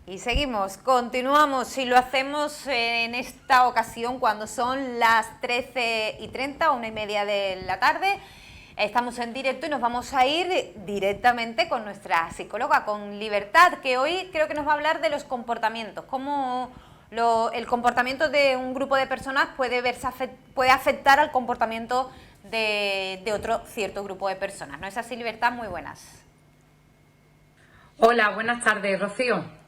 Y seguimos, continuamos y lo hacemos en esta ocasión cuando son las 13:30, 1:30 de la tarde. Estamos en directo y nos vamos a ir directamente con nuestra psicóloga, con Libertad, que hoy creo que nos va a hablar de los comportamientos, cómo el comportamiento de un grupo de personas puede afectar al comportamiento de otro cierto grupo de personas. ¿No es así, Libertad? Muy buenas. Hola, buenas tardes, Rocío.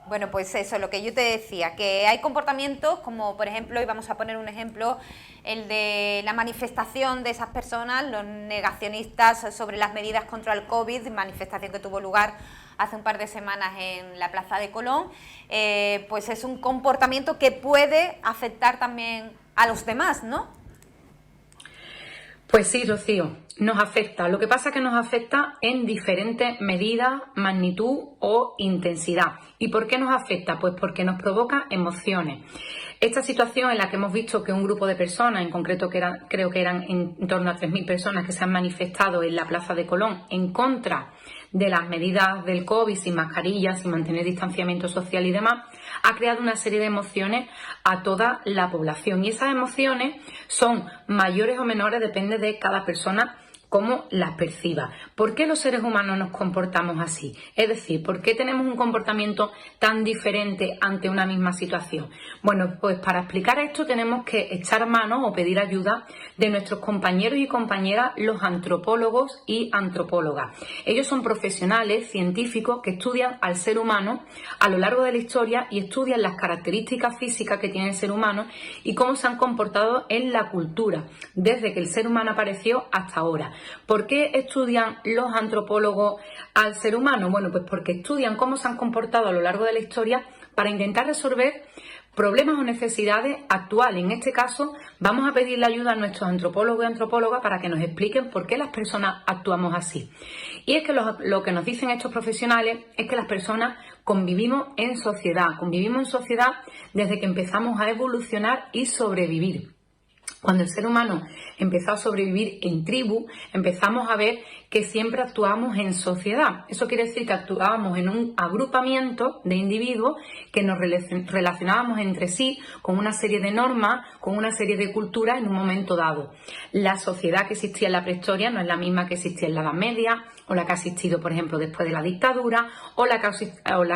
Bueno, pues eso, lo que yo te decía, que hay comportamientos como, por ejemplo, y vamos a poner un ejemplo, el de la manifestación de esas personas, los negacionistas sobre las medidas contra el COVID, manifestación que tuvo lugar hace un par de semanas en la Plaza de Colón, pues es un comportamiento que puede afectar también a los demás, ¿no? Pues sí, Rocío, nos afecta. Lo que pasa es que nos afecta en diferentes medidas, magnitud o intensidad. ¿Y por qué nos afecta? Pues porque nos provoca emociones. Esta situación en la que hemos visto que un grupo de personas, en concreto creo que eran en torno a 3.000 personas que se han manifestado en la Plaza de Colón en contra de las medidas del COVID, sin mascarillas, sin mantener distanciamiento social y demás, ha creado una serie de emociones a toda la población. Y esas emociones son mayores o menores, depende de cada persona cómo las perciba. ¿Por qué los seres humanos nos comportamos así? Es decir, ¿por qué tenemos un comportamiento tan diferente ante una misma situación? Bueno, pues para explicar esto tenemos que echar mano o pedir ayuda de nuestros compañeros y compañeras, los antropólogos y antropólogas. Ellos son profesionales, científicos, que estudian al ser humano a lo largo de la historia y estudian las características físicas que tiene el ser humano y cómo se han comportado en la cultura, desde que el ser humano apareció hasta ahora. ¿Por qué estudian los antropólogos al ser humano? Bueno, pues porque estudian cómo se han comportado a lo largo de la historia para intentar resolver problemas o necesidades actuales. En este caso, vamos a pedirle ayuda a nuestros antropólogos y antropólogas para que nos expliquen por qué las personas actuamos así. Y es que lo que nos dicen estos profesionales es que las personas convivimos en sociedad desde que empezamos a evolucionar y sobrevivir. Cuando el ser humano empezó a sobrevivir en tribu, empezamos a ver que siempre actuábamos en sociedad. Eso quiere decir que actuábamos en un agrupamiento de individuos que nos relacionábamos entre sí con una serie de normas, con una serie de culturas en un momento dado. La sociedad que existía en la prehistoria no es la misma que existía en la Edad Media, o la que ha existido, por ejemplo, después de la dictadura, o la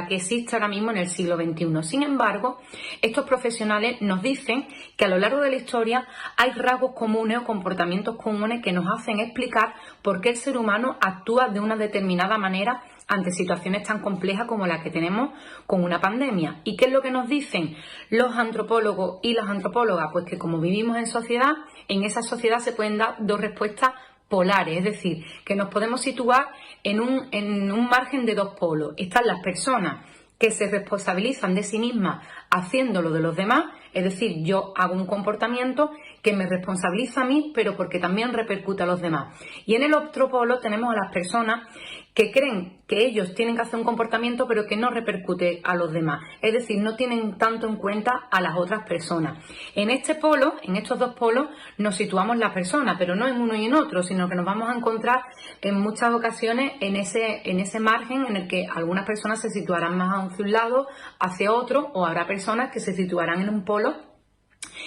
que existe ahora mismo en el siglo XXI. Sin embargo, estos profesionales nos dicen que a lo largo de la historia hay rasgos comunes o comportamientos comunes que nos hacen explicar por qué el ser humano actúa de una determinada manera ante situaciones tan complejas como la que tenemos con una pandemia. ¿Y qué es lo que nos dicen los antropólogos y las antropólogas? Pues que como vivimos en sociedad, en esa sociedad se pueden dar dos respuestas polares, es decir, que nos podemos situar en un margen de dos polos. Están las personas que se responsabilizan de sí mismas haciendo lo de los demás, es decir, yo hago un comportamiento que me responsabiliza a mí, pero porque también repercute a los demás. Y en el otro polo tenemos a las personas que creen que ellos tienen que hacer un comportamiento, pero que no repercute a los demás. Es decir, no tienen tanto en cuenta a las otras personas. En este polo, en estos dos polos, nos situamos las personas, pero no en uno y en otro, sino que nos vamos a encontrar en muchas ocasiones en ese margen en el que algunas personas se situarán más hacia un lado, hacia otro, o habrá personas que se situarán en un polo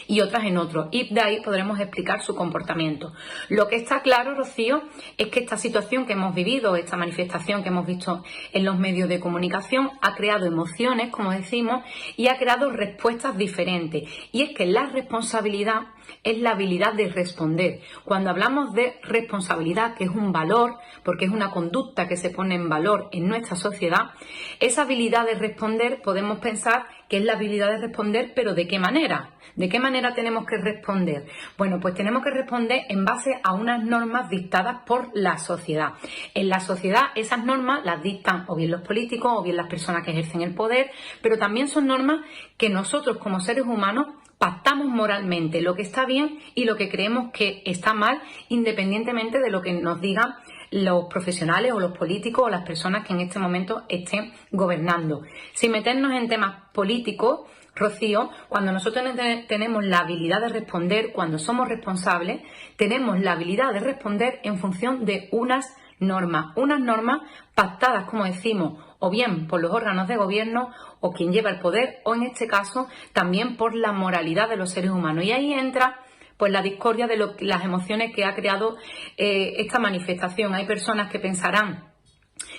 y otras en otro, y de ahí podremos explicar su comportamiento. Lo que está claro, Rocío, es que esta situación que hemos vivido, esta manifestación que hemos visto en los medios de comunicación, ha creado emociones, como decimos, y ha creado respuestas diferentes. Y es que la responsabilidad es la habilidad de responder. Cuando hablamos de responsabilidad, que es un valor, porque es una conducta que se pone en valor en nuestra sociedad, esa habilidad de responder podemos pensar que es la habilidad de responder, pero ¿de qué manera? ¿De qué manera tenemos que responder? Bueno, pues tenemos que responder en base a unas normas dictadas por la sociedad. En la sociedad esas normas las dictan o bien los políticos o bien las personas que ejercen el poder, pero también son normas que nosotros como seres humanos pactamos moralmente, lo que está bien y lo que creemos que está mal, independientemente de lo que nos digan los profesionales o los políticos o las personas que en este momento estén gobernando. Sin meternos en temas políticos, Rocío, cuando nosotros tenemos la habilidad de responder, cuando somos responsables, tenemos la habilidad de responder en función de unas normas. Unas normas pactadas, como decimos, o bien por los órganos de gobierno o quien lleva el poder, o en este caso también por la moralidad de los seres humanos. Y ahí entra pues la discordia de las emociones que ha creado esta manifestación. Hay personas que pensarán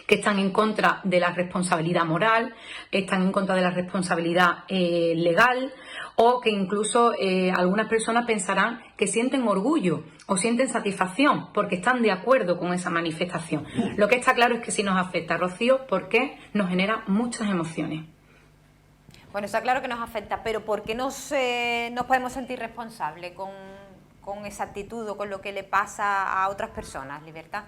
que están en contra de la responsabilidad moral, están en contra de la responsabilidad legal, o que incluso algunas personas pensarán que sienten orgullo o sienten satisfacción porque están de acuerdo con esa manifestación. Lo que está claro es que sí nos afecta, Rocío, porque nos genera muchas emociones. Bueno, está claro que nos afecta, pero ¿por qué nos podemos sentir responsables con esa actitud o con lo que le pasa a otras personas, Libertad?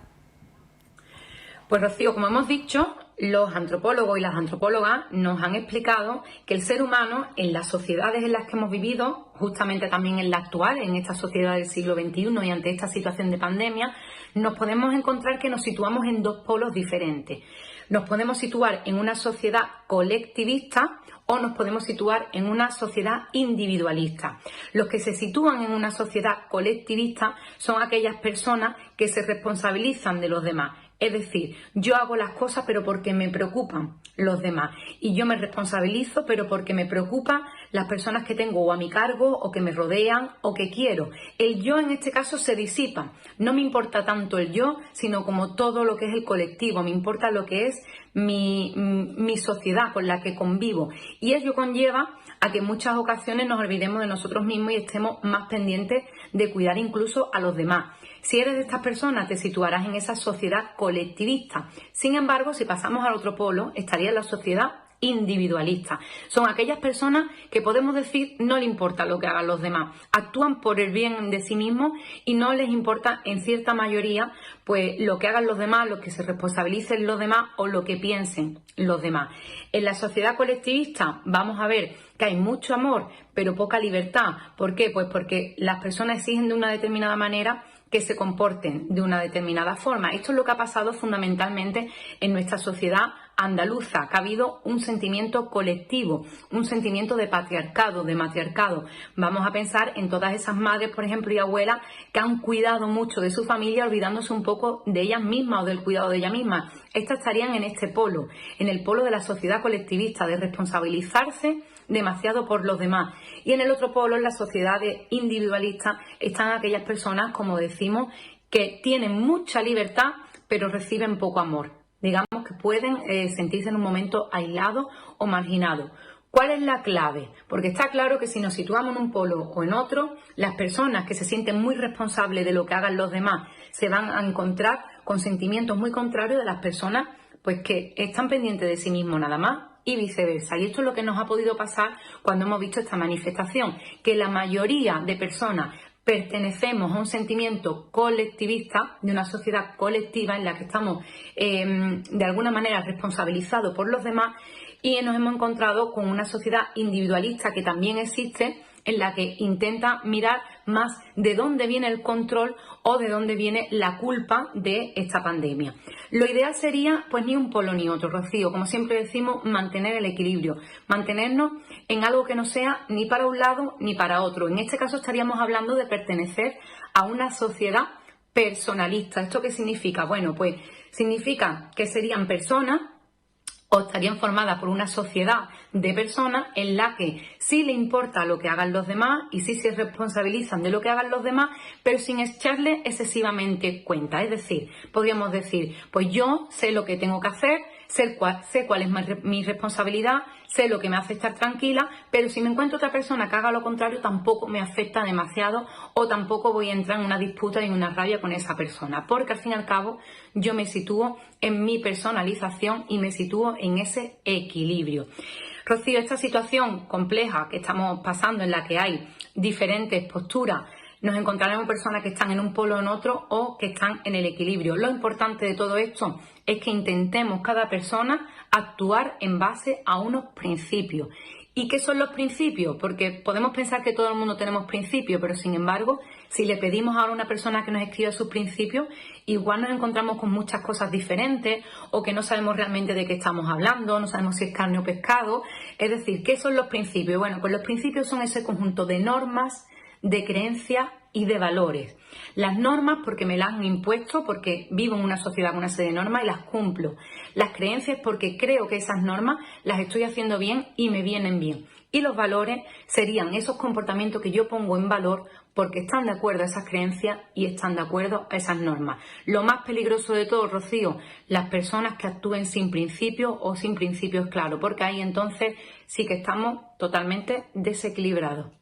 Pues Rocío, como hemos dicho, los antropólogos y las antropólogas nos han explicado que el ser humano en las sociedades en las que hemos vivido, justamente también en la actual, en esta sociedad del siglo XXI y ante esta situación de pandemia, nos podemos encontrar que nos situamos en dos polos diferentes. Nos podemos situar en una sociedad colectivista o nos podemos situar en una sociedad individualista. Los que se sitúan en una sociedad colectivista son aquellas personas que se responsabilizan de los demás. Es decir, yo hago las cosas pero porque me preocupan los demás y yo me responsabilizo pero porque me preocupan las personas que tengo o a mi cargo o que me rodean o que quiero. El yo en este caso se disipa. No me importa tanto el yo, sino como todo lo que es el colectivo. Me importa lo que es mi sociedad con la que convivo. Y ello conlleva a que en muchas ocasiones nos olvidemos de nosotros mismos y estemos más pendientes de cuidar incluso a los demás. Si eres de estas personas, te situarás en esa sociedad colectivista. Sin embargo, si pasamos al otro polo, estaría en la sociedad individualista. Son aquellas personas que podemos decir no le importa lo que hagan los demás. Actúan por el bien de sí mismos y no les importa en cierta mayoría pues lo que hagan los demás, lo que se responsabilicen los demás o lo que piensen los demás. En la sociedad colectivista vamos a ver que hay mucho amor pero poca libertad. ¿Por qué? Pues porque las personas exigen de una determinada manera que se comporten de una determinada forma. Esto es lo que ha pasado fundamentalmente en nuestra sociedad andaluza, que ha habido un sentimiento colectivo, un sentimiento de patriarcado, de matriarcado. Vamos a pensar en todas esas madres, por ejemplo, y abuelas que han cuidado mucho de su familia, olvidándose un poco de ellas mismas o del cuidado de ellas mismas. Estas estarían en este polo, en el polo de la sociedad colectivista, de responsabilizarse demasiado por los demás. Y en el otro polo, en la sociedad individualista, están aquellas personas, como decimos, que tienen mucha libertad, pero reciben poco amor. Digamos que pueden sentirse en un momento aislados o marginados. ¿Cuál es la clave? Porque está claro que si nos situamos en un polo o en otro, las personas que se sienten muy responsables de lo que hagan los demás se van a encontrar con sentimientos muy contrarios de las personas pues que están pendientes de sí mismos nada más y viceversa. Y esto es lo que nos ha podido pasar cuando hemos visto esta manifestación, que la mayoría de personas pertenecemos a un sentimiento colectivista, de una sociedad colectiva en la que estamos de alguna manera responsabilizados por los demás y nos hemos encontrado con una sociedad individualista que también existe, en la que intenta mirar más de dónde viene el control o de dónde viene la culpa de esta pandemia. Lo ideal sería, pues ni un polo ni otro, Rocío, como siempre decimos, mantener el equilibrio, mantenernos en algo que no sea ni para un lado ni para otro. En este caso estaríamos hablando de pertenecer a una sociedad personalista. ¿Esto qué significa? Bueno, pues significa que serían personas o estarían formadas por una sociedad de personas en la que sí le importa lo que hagan los demás y sí se responsabilizan de lo que hagan los demás, pero sin echarle excesivamente cuenta. Es decir, podríamos decir, pues yo sé lo que tengo que hacer, sé cuál es mi responsabilidad, sé lo que me hace estar tranquila, pero si me encuentro otra persona que haga lo contrario, tampoco me afecta demasiado o tampoco voy a entrar en una disputa y en una rabia con esa persona, porque al fin y al cabo yo me sitúo en mi personalización y me sitúo en ese equilibrio. Rocío, esta situación compleja que estamos pasando, en la que hay diferentes posturas, nos encontraremos personas que están en un polo o en otro o que están en el equilibrio. Lo importante de todo esto es que intentemos cada persona actuar en base a unos principios. ¿Y qué son los principios? Porque podemos pensar que todo el mundo tenemos principios, pero sin embargo, si le pedimos ahora a una persona que nos escriba sus principios, igual nos encontramos con muchas cosas diferentes o que no sabemos realmente de qué estamos hablando, no sabemos si es carne o pescado. Es decir, ¿qué son los principios? Bueno, pues los principios son ese conjunto de normas, de creencias y de valores. Las normas porque me las han impuesto, porque vivo en una sociedad con una serie de normas y las cumplo. Las creencias porque creo que esas normas las estoy haciendo bien y me vienen bien. Y los valores serían esos comportamientos que yo pongo en valor porque están de acuerdo a esas creencias y están de acuerdo a esas normas. Lo más peligroso de todo, Rocío, las personas que actúen sin principios o sin principios claros, porque ahí entonces sí que estamos totalmente desequilibrados.